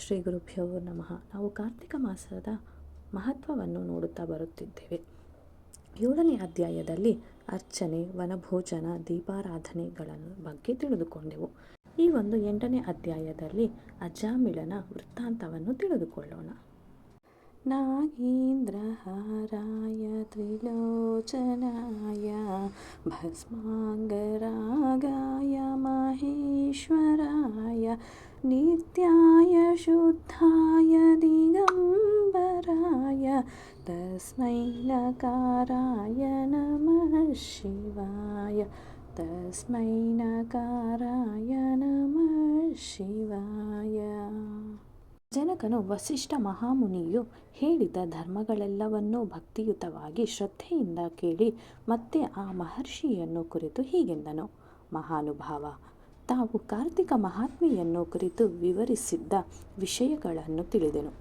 ಶ್ರೀ ಗುರುಭ್ಯೋ ನಮಃ. ನಾವು ಕಾರ್ತಿಕ ಮಾಸದ ಮಹತ್ವವನ್ನು ನೋಡುತ್ತಾ ಬರುತ್ತಿದ್ದೇವೆ. 7ನೇ ಅಧ್ಯಾಯದಲ್ಲಿ ಅರ್ಚನೆ, ವನಭೋಜನ, ದೀಪಾರಾಧನೆಗಳ ಬಗ್ಗೆ ತಿಳಿದುಕೊಂಡೆವು. ಈ ಒಂದು 8ನೇ ಅಧ್ಯಾಯದಲ್ಲಿ ಅಜಾಮಿಳನ ವೃತ್ತಾಂತವನ್ನು ತಿಳಿದುಕೊಳ್ಳೋಣ. ನಾಗೇಂದ್ರಹಾರಾಯ ತ್ರಿಲೋಚನಾಯ ಭಸ್ಮಾಂಗರಾಗಾಯ ಮಹೇಶ್ವರಾಯ ನಿತ್ಯಾಯ ಶುದ್ಧಾಯ ದಿಗಂಬರಾಯ ತಸ್ಮೈ ನಕಾರಾಯ ನಮಃ ಶಿವಾಯ ತಸ್ಮೈ ನಕಾರಾಯ ನಮಃ ಶಿವಾಯ. ಜನಕನು ವಸಿಷ್ಠ ಮಹಾಮುನಿಯು ಹೇಳಿದ ಧರ್ಮಗಳೆಲ್ಲವನ್ನೂ ಭಕ್ತಿಯುತವಾಗಿ ಶ್ರದ್ಧೆಯಿಂದ ಕೇಳಿ ಮತ್ತೆ ಆ ಮಹರ್ಷಿಯನ್ನು ಕುರಿತು ಹೀಗೆಂದನು. ಮಹಾನುಭಾವ, ತಾವು ಕಾರ್ತಿಕ ಮಹಾತ್ಮೆಯನ್ನು ಕುರಿತು ವಿವರಿಸಿದ್ದ ವಿಷಯಗಳನ್ನು ತಿಳಿದೆನು.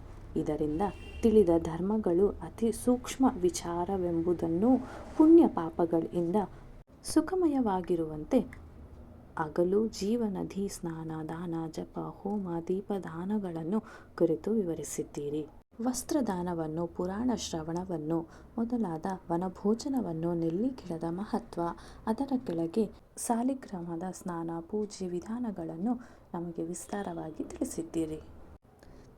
ಇದರಿಂದ ತಿಳಿದ ಧರ್ಮಗಳು ಅತಿ ಸೂಕ್ಷ್ಮ ವಿಚಾರವೆಂಬುದನ್ನೂ ಪುಣ್ಯ ಪಾಪಗಳಿಂದ ಸುಖಮಯವಾಗಿರುವಂತೆ ಹಗಲು ಜೀವನದಿ, ಸ್ನಾನ, ದಾನ, ಜಪ, ಹೋಮ, ದೀಪದಾನಗಳನ್ನು ಕುರಿತು ವಿವರಿಸಿದ್ದೀರಿ. ವಸ್ತ್ರದಾನವನ್ನು, ಪುರಾಣ ಶ್ರವಣವನ್ನು ಮೊದಲಾದ ವನಭೋಜನವನ್ನು, ನೆಲ್ಲಿಗಿಡದ ಮಹತ್ವ, ಅದರ ಕೆಳಗೆ ಸಾಲಿಗ್ರಾಮದ ಸ್ನಾನ, ಪೂಜೆ ವಿಧಾನಗಳನ್ನು ನಮಗೆ ವಿಸ್ತಾರವಾಗಿ ತಿಳಿಸಿದ್ದೀರಿ.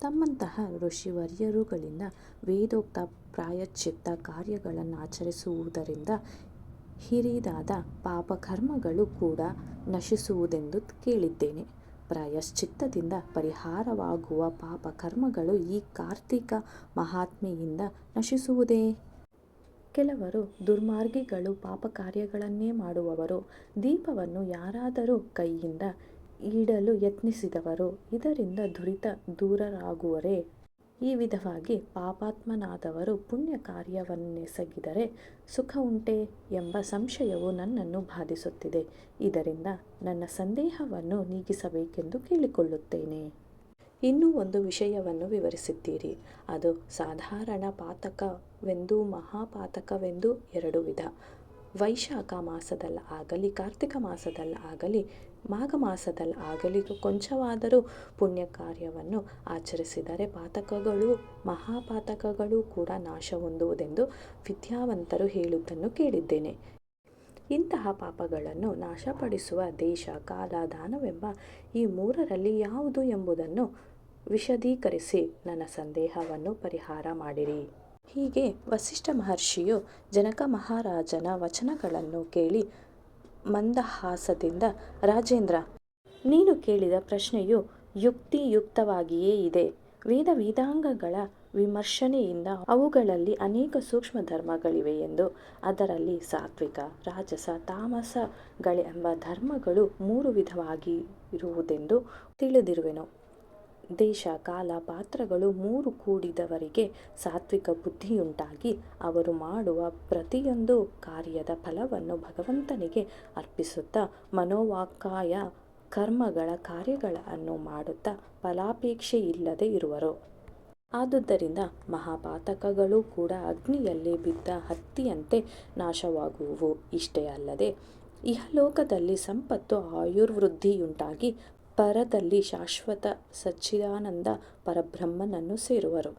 ತಮ್ಮಂತಹ ಋಷಿವರ್ಯರುಗಳಿಂದ ವೇದೋಕ್ತ ಪ್ರಾಯಶ್ಚಿತ್ತ ಕಾರ್ಯಗಳನ್ನು ಆಚರಿಸುವುದರಿಂದ ಹಿರಿದಾದ ಪಾಪಕರ್ಮಗಳು ಕೂಡ ನಶಿಸುವುದೆಂದು ಕೇಳಿದ್ದೇನೆ. ಪ್ರಾಯಶ್ಚಿತ್ತದಿಂದ ಪರಿಹಾರವಾಗುವ ಪಾಪಕರ್ಮಗಳು ಈ ಕಾರ್ತಿಕ ಮಹಾತ್ಮೆಯಿಂದ ನಶಿಸುವುದೇ? ಕೆಲವರು ದುರ್ಮಾರ್ಗಿಗಳು, ಪಾಪಕಾರ್ಯಗಳನ್ನೇ ಮಾಡುವವರು, ದೀಪವನ್ನು ಯಾರಾದರೂ ಕೈಯಿಂದ ಇಡಲು ಯತ್ನಿಸಿದವರು ಇದರಿಂದ ದುರಿತ ದೂರರಾಗುವರೇ? ಈ ವಿಧವಾಗಿ ಪಾಪಾತ್ಮನಾದವರು ಪುಣ್ಯ ಕಾರ್ಯವನ್ನೆಸಗಿದರೆ ಸುಖ ಉಂಟೆ ಎಂಬ ಸಂಶಯವು ನನ್ನನ್ನು ಬಾಧಿಸುತ್ತಿದೆ. ಇದರಿಂದ ನನ್ನ ಸಂದೇಹವನ್ನು ನೀಗಿಸಬೇಕೆಂದು ಕೇಳಿಕೊಳ್ಳುತ್ತೇನೆ. ಇನ್ನೂ ಒಂದು ವಿಷಯವನ್ನು ವಿವರಿಸಿದ್ದೀರಿ. ಅದು ಸಾಧಾರಣ ಪಾತಕವೆಂದೂ ಮಹಾಪಾತಕವೆಂದೂ 2 ವಿಧ. ವೈಶಾಖ ಮಾಸದಲ್ಲಾಗಲಿ, ಕಾರ್ತಿಕ ಮಾಸದಲ್ಲಾಗಲಿ, ಮಾಘ ಮಾಸದಲ್ಲಾಗಲಿ ಕೊಂಚವಾದರೂ ಪುಣ್ಯ ಕಾರ್ಯವನ್ನು ಆಚರಿಸಿದರೆ ಪಾತಕಗಳೂ ಮಹಾಪಾತಕಗಳೂ ಕೂಡ ನಾಶ ಹೊಂದುವುದೆಂದು ವಿದ್ಯಾವಂತರು ಹೇಳುವುದನ್ನು ಕೇಳಿದ್ದೇನೆ. ಇಂತಹ ಪಾಪಗಳನ್ನು ನಾಶಪಡಿಸುವ ದೇಶ, ಕಾಲ, ದಾನವೆಂಬ ಈ 3ರಲ್ಲಿ ಯಾವುದು ಎಂಬುದನ್ನು ವಿಶದೀಕರಿಸಿ ನನ್ನ ಸಂದೇಹವನ್ನು ಪರಿಹಾರ ಮಾಡಿರಿ. ಹೀಗೆ ವಸಿಷ್ಠ ಮಹರ್ಷಿಯು ಜನಕ ಮಹಾರಾಜನ ವಚನಗಳನ್ನು ಕೇಳಿ ಮಂದಹಾಸದಿಂದ, ರಾಜೇಂದ್ರ, ನೀನು ಕೇಳಿದ ಪ್ರಶ್ನೆಯು ಯುಕ್ತಿಯುಕ್ತವಾಗಿಯೇ ಇದೆ. ವೇದಾಂಗಗಳ ವಿಮರ್ಶನೆಯಿಂದ ಅವುಗಳಲ್ಲಿ ಅನೇಕ ಸೂಕ್ಷ್ಮ ಧರ್ಮಗಳಿವೆ ಎಂದು, ಅದರಲ್ಲಿ ಸಾತ್ವಿಕ, ರಾಜಸ, ತಾಮಸಗಳೆಂಬ ಧರ್ಮಗಳು 3 ವಿಧವಾಗಿರುವುದೆಂದು ತಿಳಿದಿರುವೆನು. ದೇಶ, ಕಾಲ, ಪಾತ್ರಗಳು 3 ಕೂಡಿದವರಿಗೆ ಸಾತ್ವಿಕ ಬುದ್ಧಿಯುಂಟಾಗಿ ಅವರು ಮಾಡುವ ಪ್ರತಿಯೊಂದು ಕಾರ್ಯದ ಫಲವನ್ನು ಭಗವಂತನಿಗೆ ಅರ್ಪಿಸುತ್ತಾ ಮನೋವಾಕ್ಕಾಯ ಕರ್ಮಗಳ ಕಾರ್ಯಗಳನ್ನು ಮಾಡುತ್ತಾ ಫಲಾಪೇಕ್ಷೆಯಿಲ್ಲದೆ ಇರುವರು. ಆದುದರಿಂದ ಮಹಾಪಾತಕಗಳು ಕೂಡ ಅಗ್ನಿಯಲ್ಲಿ ಬಿದ್ದ ಹತ್ತಿಯಂತೆ ನಾಶವಾಗುವುವು. ಇಷ್ಟೇ ಅಲ್ಲದೆ ಇಹಲೋಕದಲ್ಲಿ ಸಂಪತ್ತು, ಆಯುರ್ವೃದ್ಧಿಯುಂಟಾಗಿ ಪರದಲ್ಲಿ ಶಾಶ್ವತ ಸಚ್ಚಿದಾನಂದ ಪರಬ್ರಹ್ಮನನ್ನು ಸೇರುವರು.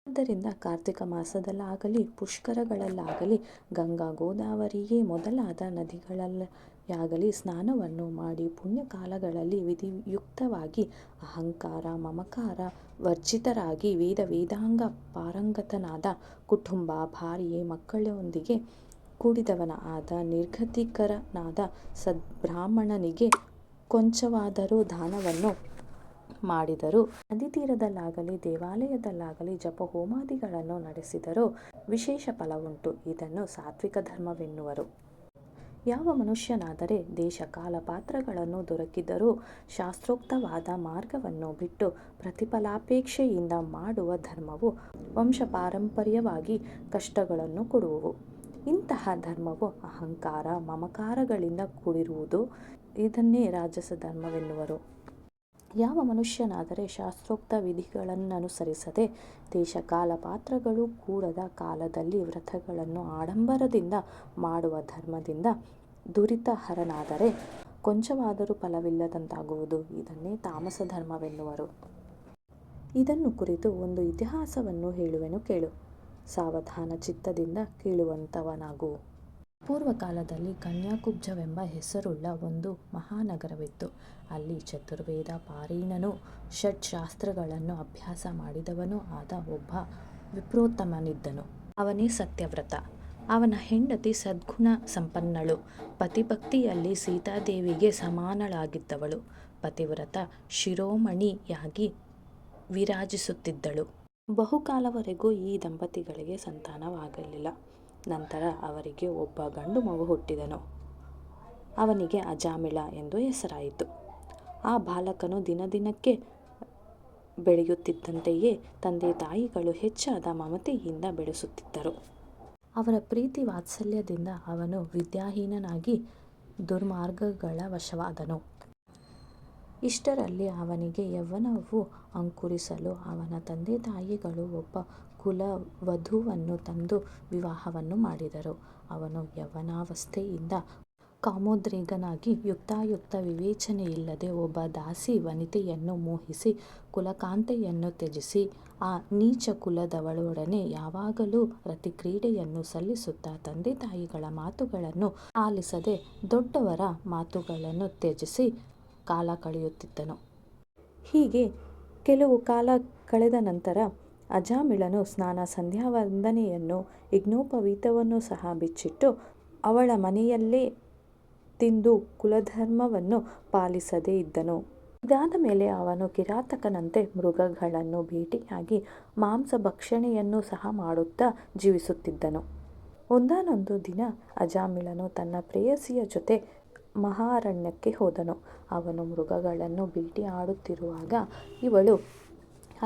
ಆದ್ದರಿಂದ ಕಾರ್ತಿಕ ಮಾಸದಲ್ಲಾಗಲಿ, ಪುಷ್ಕರಗಳಲ್ಲಾಗಲಿ, ಗಂಗಾ, ಗೋದಾವರಿಯೇ ಮೊದಲಾದ ನದಿಗಳಲ್ಲಾಗಲಿ ಸ್ನಾನವನ್ನು ಮಾಡಿ ಪುಣ್ಯಕಾಲಗಳಲ್ಲಿ ವಿಧಿಯುಕ್ತವಾಗಿ ಅಹಂಕಾರ, ಮಮಕಾರ ವರ್ಜಿತರಾಗಿ ವೇದಾಂಗ ಪಾರಂಗತನಾದ ಕುಟುಂಬ, ಭಾರ್ಯೆ, ಮಕ್ಕಳೊಂದಿಗೆ ಕೂಡಿದವನಾದ ನಿರ್ಗತಿಕನಾದ ಸದ್ಬ್ರಾಹ್ಮಣನಿಗೆ ಕೊಂಚವಾದರೂ ದಾನವನ್ನು ಮಾಡಿದರೂ, ನದಿ ತೀರದಲ್ಲಾಗಲಿ ದೇವಾಲಯದಲ್ಲಾಗಲಿ ಜಪ ಹೋಮಾದಿಗಳನ್ನು ನಡೆಸಿದರೂ ವಿಶೇಷ ಫಲವುಂಟು. ಇದನ್ನು ಸಾತ್ವಿಕ ಧರ್ಮವೆನ್ನುವರು. ಯಾವ ಮನುಷ್ಯನಾದರೆ ದೇಶ, ಕಾಲ, ಪಾತ್ರಗಳನ್ನು ದೊರಕಿದರೂ ಶಾಸ್ತ್ರೋಕ್ತವಾದ ಮಾರ್ಗವನ್ನು ಬಿಟ್ಟು ಪ್ರತಿಫಲಾಪೇಕ್ಷೆಯಿಂದ ಮಾಡುವ ಧರ್ಮವು ವಂಶಪಾರಂಪರ್ಯವಾಗಿ ಕಷ್ಟಗಳನ್ನು ಕೊಡುವುವು. ಇಂತಹ ಧರ್ಮವು ಅಹಂಕಾರ, ಮಮಕಾರಗಳಿಂದ ಕೂಡಿರುವುದು. ಇದನ್ನೇ ರಾಜಸ ಧರ್ಮವೆನ್ನುವರು. ಯಾವ ಮನುಷ್ಯನಾದರೆ ಶಾಸ್ತ್ರೋಕ್ತ ವಿಧಿಗಳನ್ನನುಸರಿಸದೆ ದೇಶ, ಕಾಲ, ಪಾತ್ರಗಳು ಕೂಡದ ಕಾಲದಲ್ಲಿ ವ್ರತಗಳನ್ನು ಆಡಂಬರದಿಂದ ಮಾಡುವ ಧರ್ಮದಿಂದ ದುರಿತಹರನಾದರೆ ಕೊಂಚವಾದರೂ ಫಲವಿಲ್ಲದಂತಾಗುವುದು. ಇದನ್ನೇ ತಾಮಸ ಧರ್ಮವೆನ್ನುವರು. ಇದನ್ನು ಕುರಿತು ಒಂದು ಇತಿಹಾಸವನ್ನು ಹೇಳುವೆನು ಕೇಳು. ಸಾವಧಾನ ಚಿತ್ತದಿಂದ ಕೇಳುವಂತವನಾಗು. ಪೂರ್ವಕಾಲದಲ್ಲಿ ಕನ್ಯಾಕುಬ್ಜವೆಂಬ ಹೆಸರುಳ್ಳ ಒಂದು ಮಹಾನಗರವಿತ್ತು. ಅಲ್ಲಿ ಚತುರ್ವೇದ ಪಾರೀಣನೂ ಷಡ್ಶಾಸ್ತ್ರಗಳನ್ನು ಅಭ್ಯಾಸ ಮಾಡಿದವನೂ ಆದ ಒಬ್ಬ ವಿಪ್ರೋತ್ತಮನಿದ್ದನು. ಅವನೇ ಸತ್ಯವ್ರತ. ಅವನ ಹೆಂಡತಿ ಸದ್ಗುಣ ಸಂಪನ್ನಳು, ಪತಿಭಕ್ತಿಯಲ್ಲಿ ಸೀತಾದೇವಿಗೆ ಸಮಾನಳಾಗಿದ್ದವಳು. ಪತಿವ್ರತ ಶಿರೋಮಣಿಯಾಗಿ ವಿರಾಜಿಸುತ್ತಿದ್ದಳು. ಬಹುಕಾಲವರೆಗೂ ಈ ದಂಪತಿಗಳಿಗೆ ಸಂತಾನವಾಗಲಿಲ್ಲ. ನಂತರ ಅವರಿಗೆ ಒಬ್ಬ ಗಂಡು ಮಗು ಹುಟ್ಟಿದನು. ಅವನಿಗೆ ಅಜಾಮಿಳ ಎಂದು ಹೆಸರಾಯಿತು. ಆ ಬಾಲಕನು ದಿನದಿನಕ್ಕೆ ಬೆಳೆಯುತ್ತಿದ್ದಂತೆಯೇ ತಂದೆ ತಾಯಿಗಳು ಹೆಚ್ಚಾದ ಮಮತೆಯಿಂದ ಬೆಳೆಸುತ್ತಿದ್ದರು. ಅವರ ಪ್ರೀತಿ ವಾತ್ಸಲ್ಯದಿಂದ ಅವನು ವಿದ್ಯಾಹೀನನಾಗಿ ದುರ್ಮಾರ್ಗಗಳ ವಶವಾದನು. ಇಷ್ಟರಲ್ಲಿ ಅವನಿಗೆ ಯೌವನವು ಅಂಕುರಿಸಲು ಅವನ ತಂದೆ ತಾಯಿಗಳು ಒಬ್ಬ ಕುಲವಧುವನ್ನು ತಂದು ವಿವಾಹವನ್ನು ಮಾಡಿದರು. ಅವನು ಯೌವನಾವಸ್ಥೆಯಿಂದ ಕಾಮೋದ್ರೇಕನಾಗಿ ಯುಕ್ತಾಯುಕ್ತ ವಿವೇಚನೆಯಿಲ್ಲದೆ ಒಬ್ಬ ದಾಸಿ ವನಿತೆಯನ್ನು ಮೋಹಿಸಿ ಕುಲಕಾಂತೆಯನ್ನು ತ್ಯಜಿಸಿ ಆ ನೀಚ ಕುಲದವಳೊಡನೆ ಯಾವಾಗಲೂ ರತಿಕ್ರೀಡೆಯನ್ನು ಸಲ್ಲಿಸುತ್ತಾ ತಂದೆ ತಾಯಿಗಳ ಮಾತುಗಳನ್ನು ಆಲಿಸದೆ ದೊಡ್ಡವರ ಮಾತುಗಳನ್ನು ತ್ಯಜಿಸಿ ಕಾಲ ಕಳೆಯುತ್ತಿದ್ದನು. ಹೀಗೆ ಕೆಲವು ಕಾಲ ಕಳೆದ ನಂತರ ಅಜಾಮಿಳನು ಸ್ನಾನ ಸಂಧ್ಯಾವಂದನೆಯನ್ನು ಯಜ್ಞೋಪವೀತವನ್ನು ಸಹ ಬಿಚ್ಚಿಟ್ಟು ಅವಳ ಮನೆಯಲ್ಲೇ ತಿಂದು ಕುಲಧರ್ಮವನ್ನು ಪಾಲಿಸದೇ ಇದ್ದನು. ಇದಾದ ಮೇಲೆ ಅವನು ಕಿರಾತಕನಂತೆ ಮೃಗಗಳನ್ನು ಬೇಟೆಯಾಗಿ ಮಾಂಸ ಭಕ್ಷಣೆಯನ್ನು ಸಹ ಮಾಡುತ್ತಾ ಜೀವಿಸುತ್ತಿದ್ದನು. ಒಂದಾನೊಂದು ದಿನ ಅಜಾಮಿಳನು ತನ್ನ ಪ್ರೇಯಸಿಯ ಜೊತೆ ಮಹಾರಣ್ಯಕ್ಕೆ ಹೋದನು. ಅವನು ಮೃಗಗಳನ್ನು ಬೇಟೆಯಾಡುತ್ತಿರುವಾಗ ಇವಳು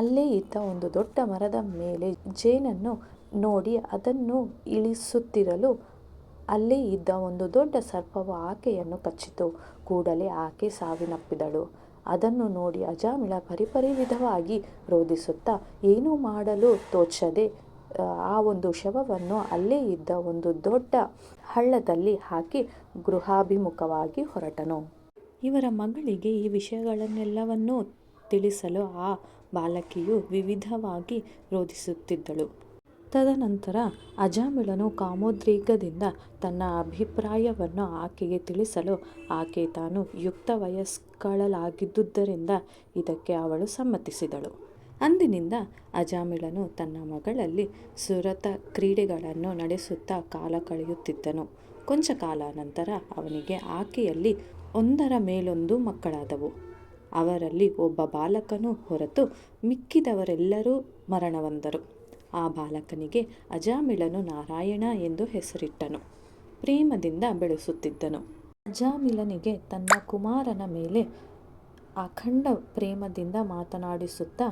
ಅಲ್ಲೇ ಇದ್ದ ಒಂದು ದೊಡ್ಡ ಮರದ ಮೇಲೆ ಜೇನನ್ನು ನೋಡಿ ಅದನ್ನು ಇಳಿಸುತ್ತಿರಲು ಅಲ್ಲೇ ಇದ್ದ ಒಂದು ದೊಡ್ಡ ಸರ್ಪವು ಆಕೆಯನ್ನು ಕಚ್ಚಿತು. ಕೂಡಲೇ ಆಕೆ ಸಾವಿನಪ್ಪಿದಳು. ಅದನ್ನು ನೋಡಿ ಅಜಾಮಿಳ ಪರಿವಿಧವಾಗಿ ರೋಧಿಸುತ್ತಾ ಏನೂ ಮಾಡಲು ತೋಚದೆ ಆ ಒಂದು ಶವವನ್ನು ಅಲ್ಲೇ ಇದ್ದ ಒಂದು ದೊಡ್ಡ ಹಳ್ಳದಲ್ಲಿ ಹಾಕಿ ಗೃಹಾಭಿಮುಖವಾಗಿ ಹೊರಟನು. ಇವರ ಮಗಳಿಗೆ ಈ ವಿಷಯಗಳನ್ನೆಲ್ಲವನ್ನೂ ತಿಳಿಸಲು ಆ ಬಾಲಕಿಯು ವಿವಿಧವಾಗಿ ರೋಧಿಸುತ್ತಿದ್ದಳು. ತದನಂತರ ಅಜಾಮಿಳನು ಕಾಮೋದ್ರೇಕದಿಂದ ತನ್ನ ಅಭಿಪ್ರಾಯವನ್ನು ಆಕೆಗೆ ತಿಳಿಸಲು ಆಕೆ ತಾನು ಯುಕ್ತ ವಯಸ್ಕಳಾಗಿದ್ದುದರಿಂದ ಇದಕ್ಕೆ ಅವಳು ಸಮ್ಮತಿಸಿದಳು. ಅಂದಿನಿಂದ ಅಜಾಮಿಳನು ತನ್ನ ಮಗಳಲ್ಲಿ ಸುರತ ಕ್ರೀಡೆಗಳನ್ನು ನಡೆಸುತ್ತಾ ಕಾಲ ಕಳೆಯುತ್ತಿದ್ದನು. ಕೊಂಚ ಕಾಲ ನಂತರ ಅವನಿಗೆ ಆಕೆಯಲ್ಲಿ ಒಂದರ ಮೇಲೊಂದು ಮಕ್ಕಳಾದವು. ಅವರಲ್ಲಿ ಒಬ್ಬ ಬಾಲಕನು ಹೊರತು ಮಿಕ್ಕಿದವರೆಲ್ಲರೂ ಮರಣಹೊಂದರು. ಆ ಬಾಲಕನಿಗೆ ಅಜಾಮಿಳನು ನಾರಾಯಣ ಎಂದು ಹೆಸರಿಟ್ಟನು. ಪ್ರೇಮದಿಂದ ಬೆಳೆಸುತ್ತಿದ್ದನು. ಅಜಾಮಿಳನಿಗೆ ತನ್ನ ಕುಮಾರನ ಮೇಲೆ ಅಖಂಡ ಪ್ರೇಮದಿಂದ ಮಾತನಾಡಿಸುತ್ತಾ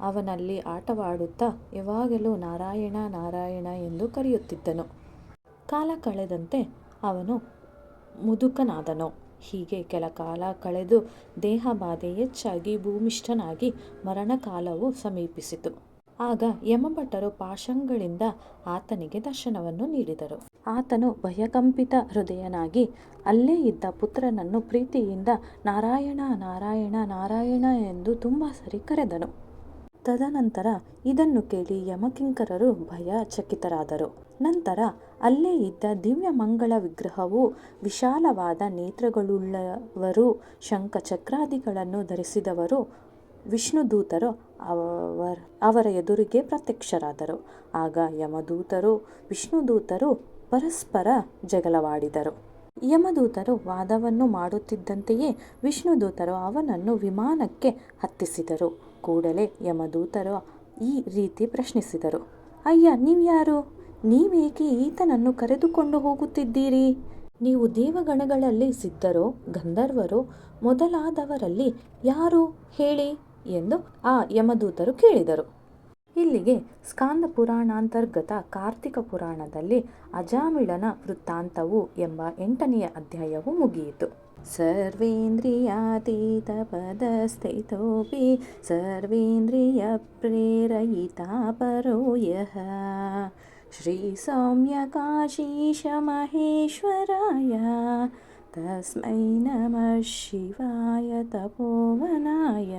ಅವನಲ್ಲಿ ಆಟವಾಡುತ್ತಾ ಯಾವಾಗಲೂ ನಾರಾಯಣ ನಾರಾಯಣ ಎಂದು ಕರೆಯುತ್ತಿದ್ದನು. ಕಾಲ ಕಳೆದಂತೆ ಅವನು ಮುದುಕನಾದನು. ಹೀಗೆ ಕೆಲ ಕಾಲ ಕಳೆದು ದೇಹಬಾಧೆ ಹೆಚ್ಚಾಗಿ ಭೂಮಿಷ್ಠನಾಗಿ ಮರಣಕಾಲವು ಸಮೀಪಿಸಿತು. ಆಗ ಯಮಭಟರು ಪಾಶಗಳಿಂದ ಆತನಿಗೆ ದರ್ಶನವನ್ನು ನೀಡಿದರು. ಆತನು ಭಯಕಂಪಿತ ಹೃದಯನಾಗಿ ಅಲ್ಲೇ ಇದ್ದ ಪುತ್ರನನ್ನು ಪ್ರೀತಿಯಿಂದ ನಾರಾಯಣ ನಾರಾಯಣ ನಾರಾಯಣ ಎಂದು ತುಂಬ ಸರಿ ಕರೆದನು. ತದನಂತರ ಇದನ್ನು ಕೇಳಿ ಯಮಕಿಂಕರರು ಭಯಚಕಿತರಾದರು. ನಂತರ ಅಲ್ಲೇ ಇದ್ದ ದಿವ್ಯಮಂಗಳ ವಿಗ್ರಹವು ವಿಶಾಲವಾದ ನೇತ್ರಗಳುಳ್ಳವರು ಶಂಖ ಚಕ್ರಾದಿಗಳನ್ನು ಧರಿಸಿದವರು ವಿಷ್ಣುದೂತರು ಅವರ ಎದುರಿಗೆ ಪ್ರತ್ಯಕ್ಷರಾದರು. ಆಗ ಯಮದೂತರು ವಿಷ್ಣುದೂತರು ಪರಸ್ಪರ ಜಗಳವಾಡಿದರು. ಯಮದೂತರು ವಾದವನ್ನು ಮಾಡುತ್ತಿದ್ದಂತೆಯೇ ವಿಷ್ಣುದೂತರು ಅವನನ್ನು ವಿಮಾನಕ್ಕೆ ಹತ್ತಿಸಿದರು. ಕೂಡಲೇ ಯಮದೂತರು ಈ ರೀತಿ ಪ್ರಶ್ನಿಸಿದರು: ಅಯ್ಯ, ನೀವ್ಯಾರು? ನೀವೇಕೆ ಈತನನ್ನು ಕರೆದುಕೊಂಡು ಹೋಗುತ್ತಿದ್ದೀರಿ? ನೀವು ದೇವಗಣಗಳಲ್ಲಿ ಸಿದ್ಧರೋ ಗಂಧರ್ವರೋ ಮೊದಲಾದವರಲ್ಲಿ ಯಾರು ಹೇಳಿ ಎಂದು ಆ ಯಮದೂತರು ಕೇಳಿದರು. ಇಲ್ಲಿಗೆ ಸ್ಕಾಂದ ಪುರಾಣಾಂತರ್ಗತ ಕಾರ್ತಿಕ ಪುರಾಣದಲ್ಲಿ ಅಜಾಮಿಳನ ವೃತ್ತಾಂತವು ಎಂಬ 8ನೇ ಅಧ್ಯಾಯವು ಮುಗಿಯಿತು. ಸರ್ವೇಂದ್ರಿಯಾತೀತ ಪದಸ್ಥಿತೋಪಿ ಸರ್ವೇಂದ್ರಿಯ ಪ್ರೇರಯಿತಾ ಪರೋ ಯಃ ಶ್ರೀ ಸೌಮ್ಯ ಕಾಶೀಶ ಮಹೇಶ್ವರಾಯ ತಸ್ಮೈ ನಮಃ ಶಿವಾಯ ತಪೋವನಾಯ.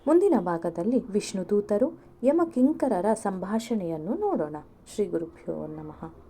ಮುಂದಿನ ಭಾಗದಲ್ಲಿ ವಿಷ್ಣುದೂತರು ಯಮಕಿಂಕರರ ಸಂಭಾಷಣೆಯನ್ನು ನೋಡೋಣ. ಶ್ರೀ ಗುರುಭ್ಯೋ ನಮಃ.